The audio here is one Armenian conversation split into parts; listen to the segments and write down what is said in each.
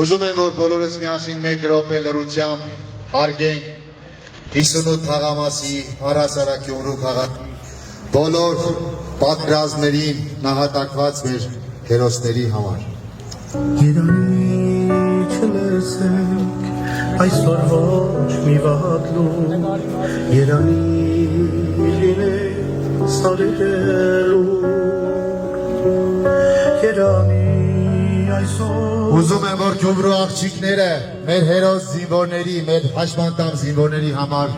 Ուզում եմ, որ բոլորս միասին մեկ րոպե լռությամբ հարգենք 58 թաղամասի առհասարակ Գյումրու քաղաքի բոլոր պատերազմներին նահատակված մեր հերոսների համար։ Երանի չլսենք այսօր ոչ մի վատ լուր, երանի լինենք սարերելու, երանի այսօր։ Ուզում եմ, որ Գյումրու աղջիկները մեր հերոս զինվորների, մեր հաշմանդամ զինվորների համար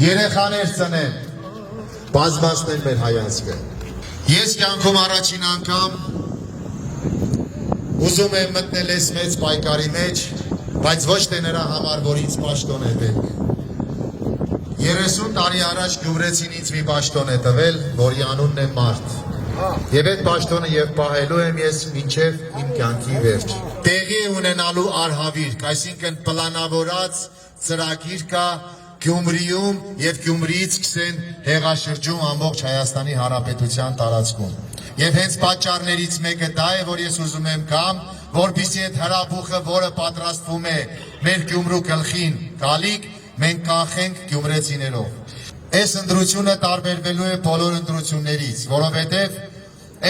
երեխաներ ծնեն, բազմացնեն մեր հայացքը։ Ես կյանքում առաջին անգամ ուզում եմ մտնել ես մեծ պայքարի մեջ, բայց ոչ թե նրա համար, որ ինձ պաշտոն է պետք։ 30 տարի առաջ գյումրեցին ինձ մի պաշտոն է տվել, որի անունն է մարդ։ Եվ այդ պաշտոնը եւ պահելու եմ ես մինչև իմ կյանքի վերջ։ Տեղի է ունենալու արհավիրք, այսինքն պլանավորած ծրագիր կա Գյումրիում եւ Գյումրիից սկսեն հեղաշրջում ամբողջ Հայաստանի Հանրապետության տարածքում։ Եվ հենց պատճառներից մեկը դա է, որ ես ուզում եմ կամ, որպեսզի այդ հրաբուխը, որը պատրաստվում է մեր Գյումրու գլխին գալիք, մենք կանխենք գյումրեցիներով։ Այս ընտրությունը տարբերվելու է բոլոր ընտրություններից, որովհետև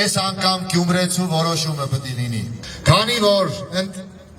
այս անգամ գյումրեցու որոշումը պետք է լինի։ Քանի որ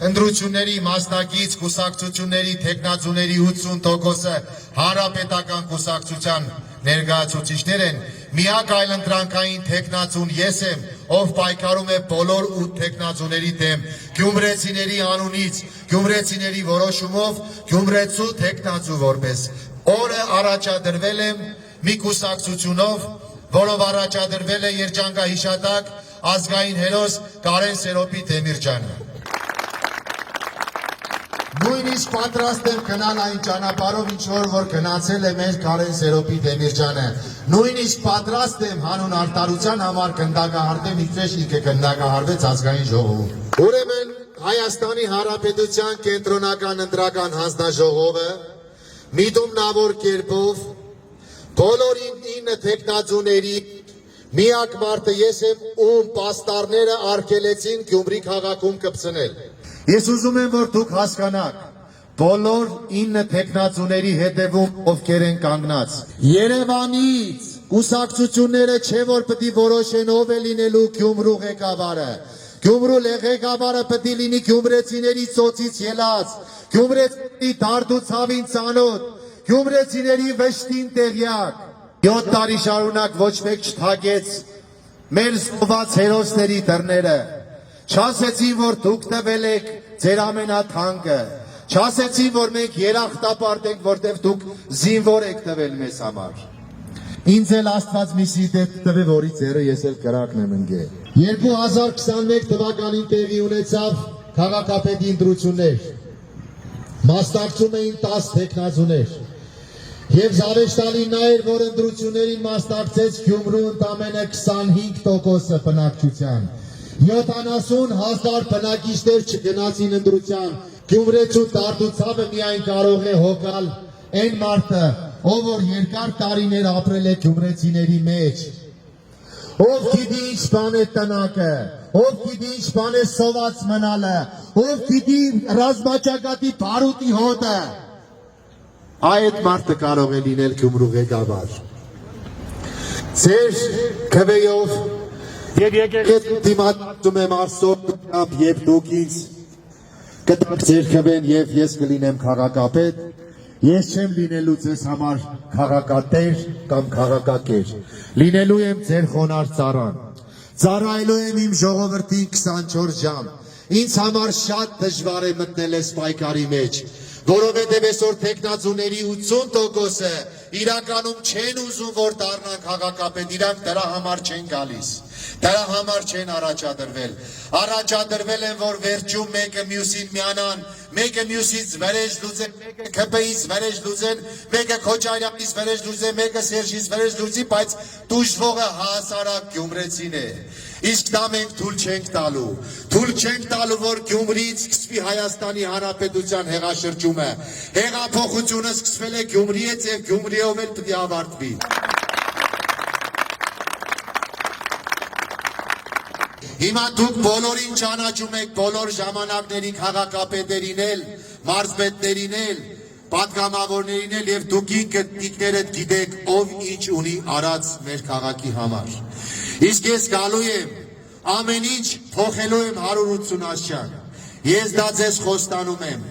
ընտրությունների մասնակից կուսակցությունների թեկնածուների 80%-ը հանրապետական կուսակցության ներկայացուցիչներ են, միակ այլընտրանքային թեկնածուն ես եմ, ով պայքարում է բոլոր 8 թեկնածուների դեմ, գյումրեցիների անունից, գյումրեցիների որոշումով, գյումրեցու թեկնածու որպես։ Օրը առաջադրվել եմ մի կուսակցությունով, որով առաջադրվել է երջանկահիշատակ ազգային հերոս Կարեն Սերոպի Դեմիրճյանը։ Նույնիսկ պատրաստ եմ գնալ այն ճանապարհով, ինչ որ գնացել է մեր Կարեն Սերոպի Դեմիրճյանը։ Նույնիսկ պատրաստ եմ հանուն արտարության համար գնդակահարդեմ, ինչպես ինքը գնդակահարվեց ազգային ժողովում։ Ուրեմն Հայաստանի Հանրապետության կենտրոնական ընտրական հանձնաժողովը միտումնավոր կերպով բոլոր 9 թեկնածուների միակ մարդը ես եմ, ում պաստառները արգելեցին Գյումրի քաղաքում կպցնել։ Ես ուզում եմ, որ դուք հասկանաք, բոլոր 9 թեկնածուների հետևում ովքեր են կանգնած։ Երևանից կուսակցությունները չէ որ պետք է որոշեն ով է լինելու Գյումրու ղեկավարը։ Գյումրու ղեկավարը պետք է լինի գյումրեցիների ծոցից ելած, գյումրեցիների դարդու ցավին ծանոթ, գյումրեցիների վշտին տեղյակ։ 7 տարի շարունակ ոչ մեկ չթակեց մեր զոհված հերոսների դռները։ Չասեցին, որ դուք տվել եք ձեր ամենաթանկը, չասեցին, որ մենք երախտապարտ ենք, որտեղ դուք զինվոր եք տվել մեզ համար։ Ինձ էլ Աստված մի սիրտ տվե, որի ձեռը ես էլ կրակն եմ ընկել։ 2021 թվականին տեղի ունեցավ քաղաքապետի ընտրություններ։ Մասնակցում էին 10 թեկնածուներ։ Եվ զավեշտալին նա էր, որ ընտրություններին մասնակցեց Գյումրու ընդամենը 25% բնակչության։ 70,000 բնակիչներ չգնացին ընտրության։ Գյումրեցու դարդուցավը միայն կարող է հոգալ այն մարդը, ով որ երկար տարիներ ապրել է գյումրեցիների մեջ։ Ով գիտի ինչ բան է տնակը, ով գիտի ինչ բան է սոված մնալը, ով գիտի ռազմաճակատի բարուտի հոտը։ Այդ մարդը կարող է լինել Գյումրու ղեկավար։ Ձեր քվեով եւ եկեք դիմացում եմ Արսով եւ դուք ինձ կտաք ձեր քվեն եւ ես կլինեմ քաղաքապետ։ Ես չեմ լինելու ձեզ համար քաղաքատեր կամ քաղաքակեր։ Լինելու եմ ձեր խոնարհ ծառան։ Ծառայելու եմ իմ ժողովրդին 24 ժամ։ Ինձ համար շատ դժվար է մտնել այս պայքարի մեջ, որովհետև այսօր թեկնածուների 80%-ը իրականում չեն ուզում, որ դառնան քաղաքապետ, իրանք դրա համար չեն գալիս, դրա համար չեն առաջադրվել։ Առաջադրվել են, որ վերջում մեկը մյուսին միանան, մեկը մյուսից վրեժ լուծեն, մեկը ԿՊ-ից վրեժ լուծեն, մեկը Քոչարյանից վրեժ լուծեն, մեկը Սերժից վրեժ լուծի, բայց դժվողը հասարակ գյումրեցին է։ Իսկ դա մենք թույլ չենք տալու։ Թույլ չենք տալու, որ Գյումրիից սկսվի Հայաստանի Հանրապետության հեղաշրջումը։ Հեղափոխությունը սկսվել է Գյումրիից եւ Գյումրիով էլ պետք է ավարտվի։ Հիմա դուք բոլորին ճանաչում եք, բոլոր ժամանակների քաղաքապետերին էլ, մարզպետներին էլ, պատգամավորներին էլ եւ դուք ինքներդ գիտեք ով ինչ ունի արած մեր քաղաքի համար։ Իսկ ես գալու եմ ամեն ինչ փոխելու եմ 180 աստիճան։ Ես դա ձեզ խոստանում եմ։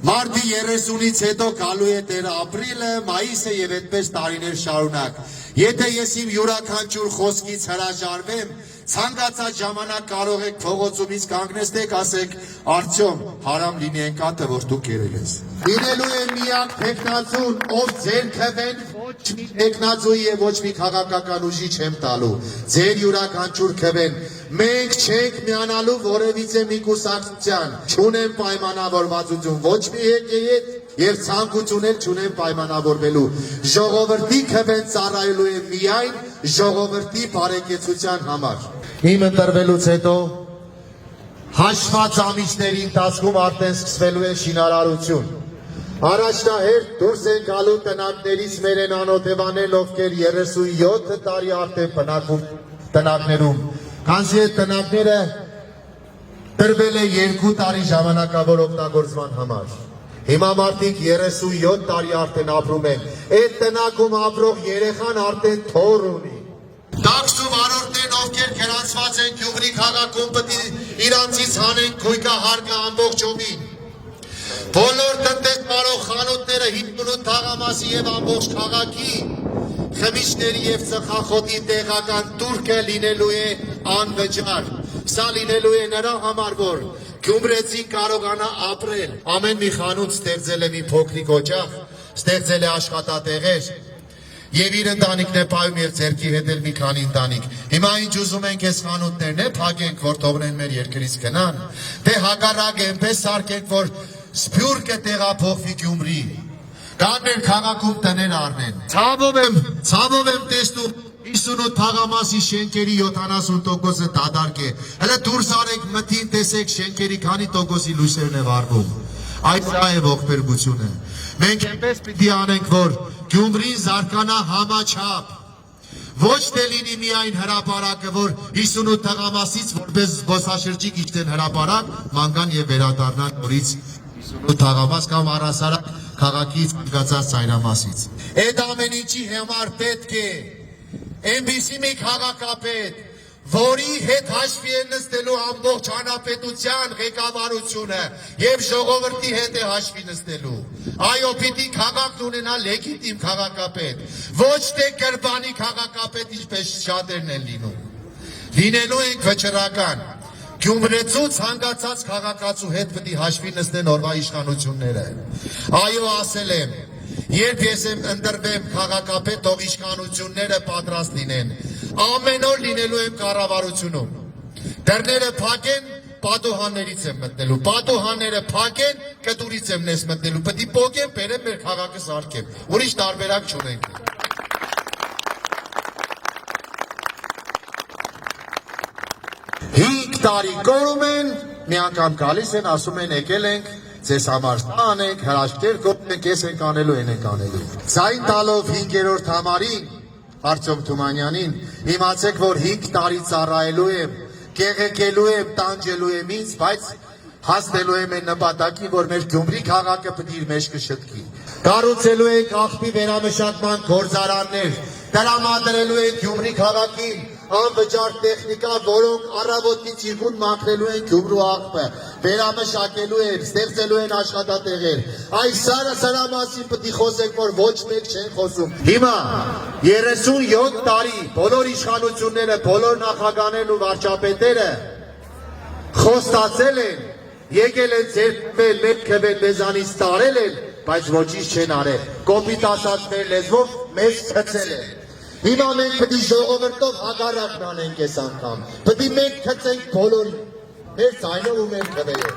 Մարտի 30-ից հետո գալու է Տեր ապրիլը, մայիսը եւ այդպես տարիներ շարունակ։ Եթե ես իմ յուրաքանչյուր խոսքից հրաժարվեմ, ցանկացած ժամանակ կարող եք փողոցումից կանգնեցեք, ասեք, արդյոք հարամ լինի այն կատը, որ դու կերել ես։ Լինելու է միակ տեխնացուն, ով ձեր քվեն ոչ մի տեխնացուի եւ ոչ մի քաղաքական ուժի չեմ տալու։ Ձեր յուրաքանչյուր քվեն մենք չենք միանալու որևիցե մի կուսակցության, չունեմ պայմանավորվածություն ոչ մի երկի հետ եւ ցանկություն էլ չունեմ պայմանավորվելու։ Ժողովրդի քվեն ծառայելու է միայն ժողովրդի բարեկեցության համար։ Իմ ընտրվելուց հետո հաշված ամիսների ընթացքում արդեն սկսվելու է շինարարություն։ Առաջնահերթ դուրս են գալու տնակներից մեր են անօթևանել, ովքեր 37 տարի արդեն բնակվում տնակներում։ Քանզի այդ տնակները տրվել է 2 տարի ժամանակավոր օգտագործման համար։ Հիմա մարդիկ 37 տարի արդեն ապրում են։ Այդ տնակում ապրող երեխան արդեն թոռ ունի։ Տաքսու վարորդներն, ովքեր գրանցված են Գյումրի քաղաքում, պետք է իրանցից հանեն գույքահարկը ամբողջովին։ Բոլոր տնտեսվարող խանութները 58 թաղամասի եւ ամբողջ քաղաքի խմիչքների եւ ծխախոտի տեղական տուրքը լինելու է անվճար։ Սա լինելու է նրա համար, որ գյումրեցին կարողանա ապրել։ Ամեն մի խանութ ստեղծել է մի փոքրիկ օջախ, ստեղծել է աշխատատեղեր եւ իր ընտանիքն է պայում եւ ձեռքի հետ էլ մի քանի ընտանիք։ Հիմա ինչ ուզում ենք այս խանութներն է փակենք, որ թողնեն մեր երկրից գնան, թե հակառակը այնպես սարքենք, որ Սփյուռքը տեղափոխվի Գյումրի, կան մեր քաղաքում տներ առնեն։ Ցավով եմ տեսնում 58 թաղամասի շենքերի 70%-ը դադարք է։ Հələ դուրս արեք մտին տեսեք շենքերի քանի տոկոսի լույսերն է վառվում։ Այդ սա է ողբերգությունը։ Մենք այնպես պիտի անենք, որ Գյումրին զարգանա համաչափ։ Ոչ թե լինի միայն հրապարակը, որ 58 թաղամասից որպես զբոսաշրջիկ իջնեն հրապարակ, մանգան եւ վերադառնան նորից 58 թաղամաս կամ առհասարակ քաղաքից զարգացած ծայրամասից։ Այդ ամեն ինչի համար պետք է այնպիսի մի քաղաքապետ, որի հետ հաշվի է նստելու ամբողջ հանրապետության ղեկավարությունը եւ ժողովրդի հետ է հաշվի նստելու։ Այո, պիտի քաղաքն ունենա լեգիտիմ քաղաքապետ, ոչ թե կրբանի քաղաքապետ, ինչպես շատերն են լինում։ Լինելու ենք վճռական։ Գյումրեցու ցանկացած քաղաքացու հետ պետք է հաշվի նստեն օրվա իշխանությունները։ Այո, ասել եմ, երբ ես ընտրվեմ քաղաքապետ, թող իշխանությունները պատրաստ լինեն։ Ամեն օր լինելու եմ կառավարությունում։ Դռները փակեն, պատուհաններից եմ մտնելու։ Պատուհանները փակեն, կտուրից եմ ներս մտնելու։ Պետք է փոկեմ, բերեմ մեր քաղաքը սարքեմ։ Ուրիշ տարբերակ չունենք։ 5 տարի կորում են, մի անգամ գալիս են, ասում են եկել ենք, ձեզ համար սա անենք, հրաշքներ կոպնենք, ես ենք անելու, են ենք անելու։ Ձայն տալով 5-րդ համարին, Արտյոմ Թումանյանին, իմացեք, որ 5 տարի ծառայելու եմ, կեղեքելու եմ, տանջելու եմ ինձ, բայց հասնելու եմ այն նպատակին, որ մեր Գյումրի քաղաքը պետք է իր մեջ կշտկի։ Կառուցելու ենք աղբի վերամշակման գործարաններ, տրամադրելու ենք Գյումրի քաղաքին անվճար տեխնիկա, որոնք առավոտից իրգուն մաքրելու են Գյումրու աղբը, վերամշակելու են, ստեղծելու են աշխատատեղեր։ Այս սրա մասին պետք է խոսենք, որ ոչ մեկ չեն խոսում։ Հիմա 37 տարի բոլոր իշխանությունները, բոլոր նախագահներն ու վարչապետերը խոստացել են, եկել են ձեր մեր մեզանից տարել են, բայց ոչինչ չեն արել։ Կոպիտ ասած մեր լեզվով մեզ ցցել են։ Հիմա մենք պետք է ժողովրդով հակառակն անենք այս անգամ։ Պետք է մենք ցցենք բոլորին, մեր ձայնով ու մեր քվեով։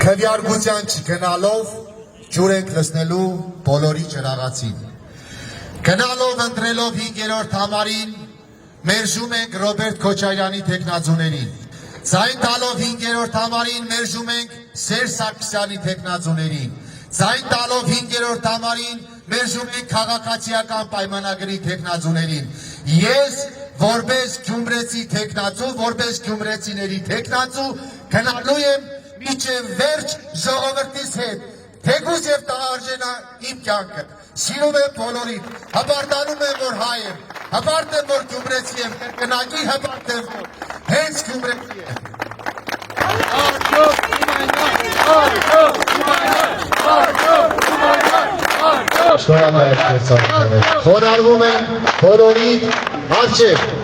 Քվեարկության չգնալով ջուր ենք լցնելու բոլորի ճրաղացին։ Գնալով ընտրելով 5-րդ համարին մերժում ենք Ռոբերտ Քոչարյանի թեկնածուներին։ Ձայն տալով 5-րդ համարին մերժում ենք Սերժ Սարգսյանի թեկնածուներին։ Ձայն տալով 5-րդ համարին մեր ժողովի քաղաքացիական պայմանագրի թեկնածուներին։ Ես որպես գյումրեցի թեկնածու, որպես գյումրեցիների թեկնածու գնալու եմ միջև վերջ ժողովրդիս հետ, թեկուզ եւ տաղարժենա իմ կյանքը, սիրում եմ բոլորին, հպարտանում եմ, որ հայ եմ, հպարտ եմ, որ գյումրեցի եմ, կրկնակի հպարտ եմ, որ հենց գյումրեցի եմ։ Շնորհակալ եմ, խոնարհվում եմ բոլորի առջև